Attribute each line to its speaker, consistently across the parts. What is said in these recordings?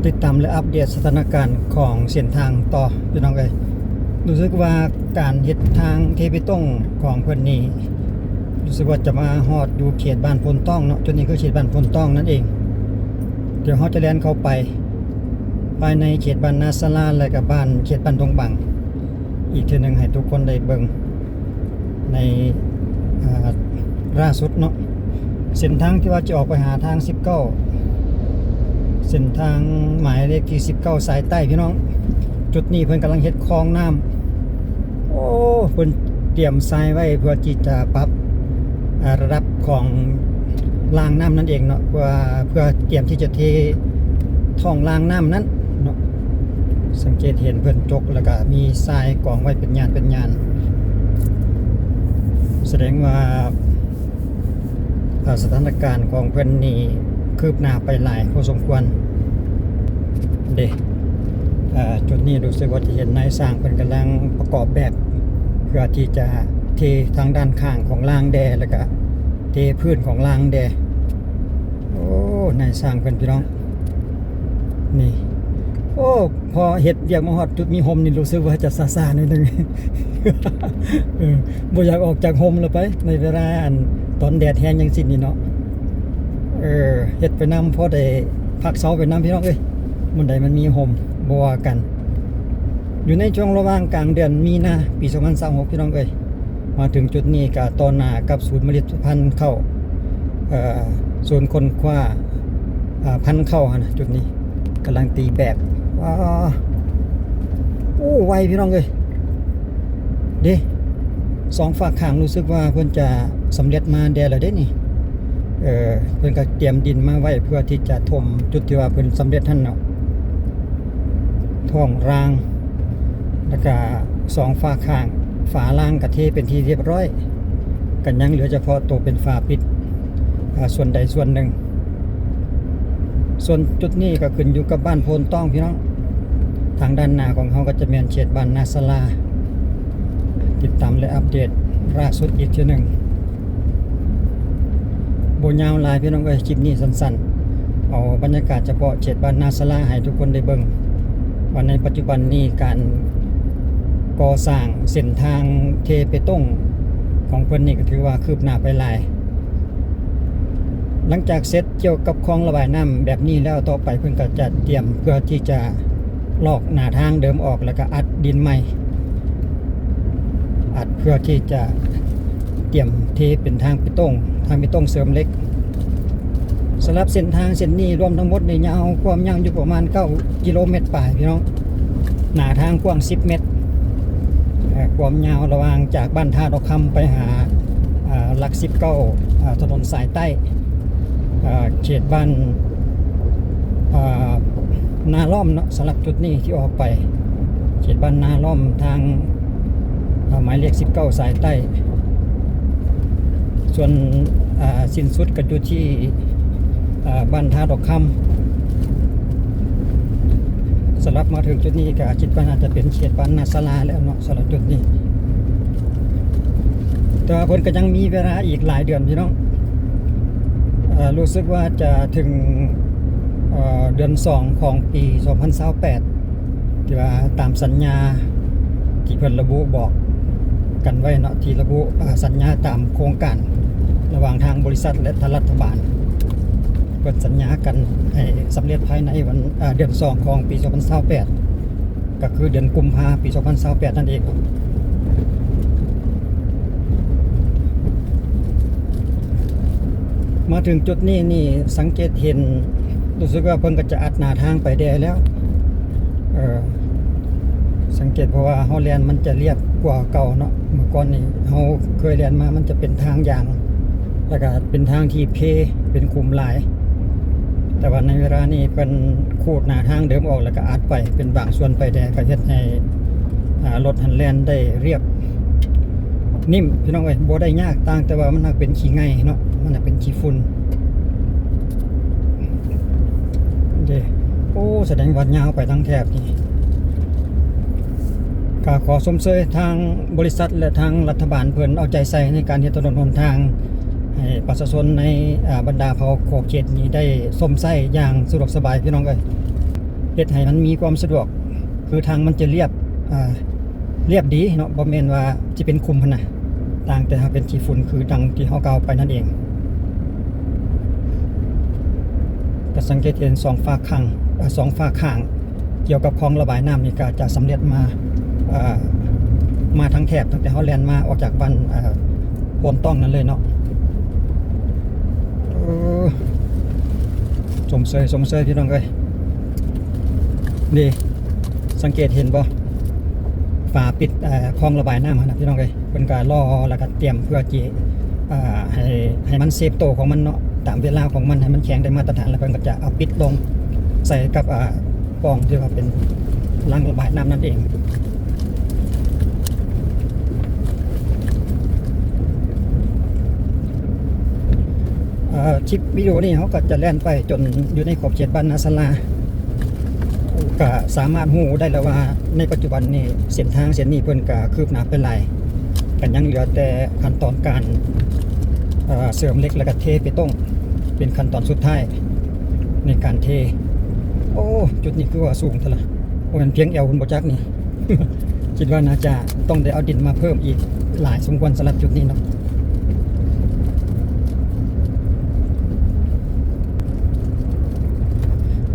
Speaker 1: ติดตามและอัปเดตสถานการณ์ของเส้นทางต่อพี่น้องเอ้ยรู้สึกว่าการเฮ็ดทางเทพิต้งของเพิ่นนี่รู้สึกว่าจะมาฮอดอยู่เขตบ้านพลต้องเนาะจุดนี้คือเขตบ้านพลต้องนั่นเองเดี๋ยวเราจะแล่นเข้าไปภายในเขตบ้านนาสลาและก็บ้านเขตบ้านดงบังอีกทีนึงให้ทุกคนได้เบิ่งในล่าสุดเนาะเส้นทางที่ว่าจะออกไปหาทาง19เส้นทางหมายเลขที่19สายใต้พี่น้องจุดนี้เพิ่นกำลังเฮ็ดคลองน้ำโอ้เพิ่นเตรียมทรายไว้เพื่อที่จะปรับระดับของรางน้ำนั่นเองเนาะเพื่อเตรียมที่จะเทท่องรางน้ำนั้นเนาะสังเกตเห็นเพิ่นจกแล้วก็มีทรายกองไว้เป็นยานแสดงว่าสถานการณ์ของเพิ่นนี่คืบหน้าไปหลายพอสมควรเด้จุดนี้รู้สึกว่าจะเห็นนายสร้างเพิ่นกำลังประกอบแบบเพื่อที่จะเททางด้านข้างของรางแดแล้วก็เทพื้นของรางแดโอ้นายสร้างเพิ่นพี่น้องนี่โอ้พอเฮ็ดเวียกมาฮอดจุดมีโฮมนี่รู้สึกว่าจะซ่าๆนิดนึง บ่อยากออกจากโฮมแล้วไปในเวลาตอนแดดแห้งจังซี่นี่เนาะเฮ็ดไปนำพอได้พักเสาไปนำพี่น้องเอ้ยมื้อใดมันมีโฮมบ่ว่ากันอยู่ในช่วงระหว่างกลางเดือนมีนาปี2026พี่น้องเอ้ยมาถึงจุดนี้ก็ตอนหน้ากับศูนย์เมล็ดพันธุ์ข้าวศูนย์ค้นคว้าพันธุ์ข้าวนะจุดนี้กำลังตีแบบว้าโอ้ไวพี่น้องเอ้ยเด้สองฝากข้างรู้สึกว่าเพิ่นจะสำเร็จมาแดแล้วเด้นี่เพิ่นก็เตรียมดินมาไว้เพื่อที่จะถมจุดที่ว่าเพิ่นสำเร็จท่านเนาะท่องรางแล้วก็สองฝากข้างฝารางกระเทเป็นที่เรียบร้อยกันยังเหลือเฉพาะตัวเป็นฝาปิดส่วนใดส่วนหนึ่งส่วนจุดนี้ก็ขึ้นอยู่กับบ้านโพนต้องพี่น้องทางด้านหน้าของเขาก็จะเป็นเขตบ้านนาสลาติดตามและอัปเดตล่าสุดอีกทีหนึ่งโบยาวลายพี่น้องเอ้ยคลิปนี้สั้นๆเอาบรรยากาศเฉพาะเขตบ้านนาสลาให้ทุกคนได้เบิ่งว่าในปัจจุบันนี้การก่อสร้างเส้นทางเทไปต้งของเพิ่นนี่ก็ถือว่าคืบหน้าไปหลายหลังจากเสร็จเกี่ยวกับคลองระบายน้ำแบบนี้แล้วต่อไปเพิ่นก็จะเตรียมเพื่อที่จะลอกหน้าทางเดิมออกแล้วก็อัดดินใหม่อัดเพื่อที่จะเตรียมเทเป็นทางไปต้งเสริมเล็กสำหรับเส้นทางเส้นนี้รวมทั้งหมดในยาวความยาวอยู่ประมาณ9กิโลเมตรป่ายพี่น้องหน้าทางกว้าง10 เมตรความยาวระหว่างจากบ้านท่าดอกคำไปหาหลัก19ถนนสายใต้เขตบ้านนาล้อมเนาะสำหรับจุดนี้ที่ออกไปเขตบ้านนาล้อมทางหมายเลข19สายใต้ส่วนสิ้นสุดก็อยู่ที่บ้านท่าดอกคำสำหรับมาถึงจุดนี้ก็คิดว่าน่าจะเป็นเขตบ้านนาสลาแล้วเนาะสำหรับจุดนี้แต่เพิ่นก็ยังมีเวลาอีกหลายเดือนพี่น้องรู้สึกว่าจะถึงเดือน2ของปี2028ที่ว่าตามสัญญาที่เพิ่นระบุบอกกันไว้เนาะที่ระบุสัญญาตามโครงการระหว่างทางบริษัทและทางรัฐบาลเปิดสัญญากันให้สำเร็จภายในวันเดือน2ของปี2028ก็คือเดือนกุมภาพันธ์ปี2028นั่นเองมาถึงจุดนี้นี่สังเกตเห็นรู้สึกว่าเพิ่นก็จะอัดหน้าทางไปได้แล้วสังเกตเพราะว่าเฮาแล่นมันจะเรียบกว่าเก่าเนาะเมื่อก่อนนี่เฮาเคยแล่นมามันจะเป็นทางยางแล้วก็เป็นทางที่เพเป็นคุมหลายแต่ว่าในเวลานี้เป็นขูดหน้าทางเดิมออกแล้วก็อัดไปเป็นบางส่วนไปได้ก็เฮ็ดให้รถหันแล่นได้เรียบนิ่มพี่น้องเอ้ยบ่ได้ยากต่างแต่ว่ามันเป็นขี้ไงเนาะมันเป็นขี้ฝุ่นเด้โอ้แสดงว่ายาวไปทั้งแถบนี่ก็ขอชมเชยทางบริษัทและทางรัฐบาลเพิ่นเอาใจใส่ในการเฮ็ดถนนหนทางให้ประชาชนในบรรดาเผ่าขอบเขตนี้ได้ส้มไส้อย่างสะดวกสบายพี่น้องเอ้ย เฮ็ดให้มันมีความสะดวกคือทางมันจะเรียบเรียบดีเนาะบ่แม่นว่าสิเป็นคุมหั่นน่ะต่างแต่ถ้าเป็นขี้ฝุ่นคือดังที่เฮากล่าวไปนั่นเองก็สังเกตเห็น2ฝาข้าง2ฝาข้างเกี่ยวกับคลองระบายน้ำนี่ก็จะสำเร็จมาทั้งแถบตั้งแต่เฮาแล่นมาออกจากบ้านโพนต้องนั่นเลยเนาะสมเสยพี่น้องเอ้ยนี่สังเกตเห็นบ่ฝาปิดคลองระบายน้ำนะพี่น้องเอ้ยเพิ่นก็รอแล้วก็เตรียมเพื่อที่ให้มันเซฟโตของมันเนาะตามเวลาของมันให้มันแข็งได้มาตรฐานแล้วเพิ่นก็จะเอาปิดลงใส่กับปล่องที่ว่าเป็นรางระบายน้ำนั่นเองคลิปวิดีโอนี้เขาก็จะแล่นไปจนอยู่ในขอบเขตบ้านนาสลาก็สามารถหูได้แล้วว่าในปัจจุบันนี้เส้นทางเส้นนี้เพิ่นก็คืบหน้าเป็นหลายกันยังเหลือแต่ขั้นตอนการเสริมเหล็กแล้วก็เทเปตงเป็นขั้นตอนสุดท้ายในการเทโอ้จุดนี้คือว่าสูงเท่าไหร่โอ้มันเพียงเอวคุณบ่จักนี่ คิดว่าน่าจะต้องได้เอาดินมาเพิ่มอีกหลายสมควรสำหรับจุดนี้เนาะ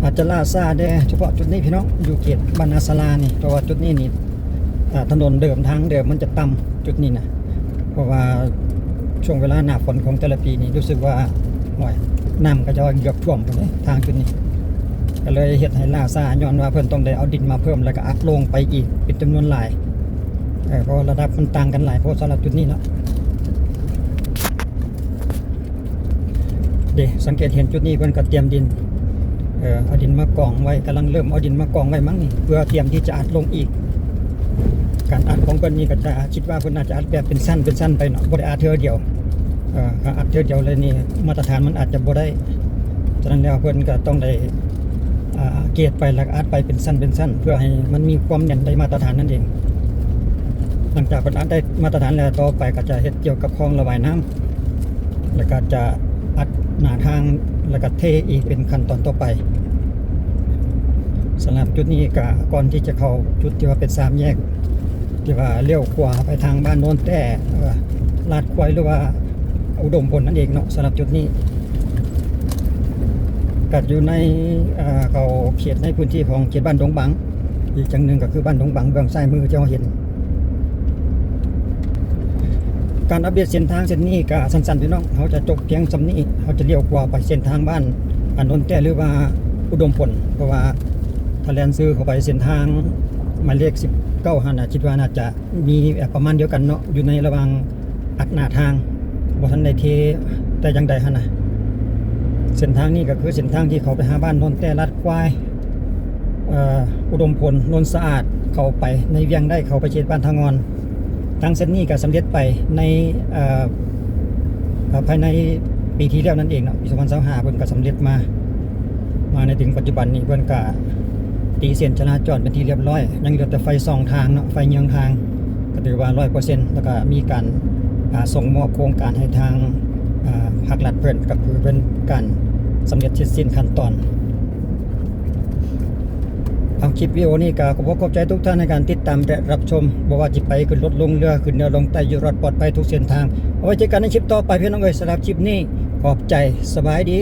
Speaker 1: อาจจะล่าซาได้เฉพาะจุดนี้พี่น้องอยู่เขตบรรณาศาลานี่เพราะว่าจุดนี้นี่ถนนเดิมทางเดิมมันจะต่ำจุดนี้นะเพราะว่าช่วงเวลาหน้าฝนของแต่ละปีนี่รู้สึกว่าน้ำก็จะเกือบท่วมกันเลยทางจุดนี้ก็เลยเฮ็ดให้ล่าซาย้อนว่าเพิ่นต้องได้เอาดินมาเพิ่มแล้วก็อัดลงไปอีกเป็นจำนวนหลายเพราะระดับมันต่างกันหลายเพราะสำหรับจุดนี้เนาะเดี๋ยวสังเกตเห็นจุดนี้เพิ่นก็เตรียมดินเอาดินมากองไว้กำลังเริ่มเอาดินมากองไว้มั้งนี่เพื่อเตรียมที่จะอัดลงอีกการอัดของเพิ่นนี่ก็จะคิดว่าเพิ่นน่าจะอัดแบบเป็นสั้นไปเนาะบ่ได้อัดเทื่อเดียวอัดเทื่อเดียวเลยนี่มาตรฐานมันอาจจะบ่ได้ฉะนั้นแล้วเพิ่นก็ต้องได้เกรดไปแล้วอัดไปเป็นสั้นเพื่อให้มันมีความแน่นได้มาตรฐานนั่นเองหลังจากเพิ่นอัดได้มาตรฐานแล้วต่อไปก็จะเฮ็ดเกี่ยวกับคลองระบายน้ำแล้วก็จะอัดหน้าทางแล้วก็เทอีกเป็นขั้นตอนต่อไปสำหรับจุดนี้ก็ก่อนที่จะเข้าจุดที่ว่าเป็น3แยกที่ว่าเลี้ยวขวาไปทางบ้านโน้นแต่ลาดควายหรือว่าอุดมพลนั่นเองเนาะสำหรับจุดนี้ก็อยู่ในเขาเขตในพื้นที่ของเขตบ้านดงบังอีกจังหนึ่งก็คือบ้านดงบังเบื้องซ้ายมือที่เราเห็นการอัปเดตเส้นทางเส้นนี้ก็สั้นๆพี่น้องเขาจะจบเพียงสำนี้เขาจะเลี้ยวขวาไปเส้นทางบ้านโน้นแต่หรือว่าอุดมพลเพราะว่าถ้าแลนซื้อเข้าไปเส้นทางหมายเลข19หันคิดว่าน่าจะมีประมาณเดียวกันเนาะอยู่ในระหว่างอัดหน้าทางบ่ทันได้เทแต่ยังใดหั่นน่ะเส้นทางนี้ก็คือเส้นทางที่เขาไปหาบ้านโนนแต่ลัดควายอุดมพลโนนสะอาดเข้าไปในเวียงได้เข้าไปเขตบ้านทางงอนทางเส้นนี้ก็สำเร็จไปในภายในปีที่แล้วนั่นเองเนาะปี2025เพิ่นก็สำเร็จมาในถึงปัจจุบันนี้เพิ่นก็ตีเส้นจราจรเป็นที่เรียบร้อยยังเหลือแต่ไฟส่องทางเนาะไฟเยืองทางก็ถือว่า 100% แล้วก็มีการส่งมอบโครงการให้ทางภาครัฐเพิ่นก็คือเป็นการสำเร็จเสร็จสิ้นขั้นตอนเอาคลิปวิดีโอนี้ก็ขอบใจทุกท่านในการติดตามและรับชมบ่ว่าจะไปขึ้นรถลงเรือขึ้นเรือลงใต้อยู่รอดปลอดภัยทุกเส้นทางเอาไว้เจอกันในคลิปต่อไปพี่น้องเอ้ยสำหรับคลิปนี้ขอบใจสบายดี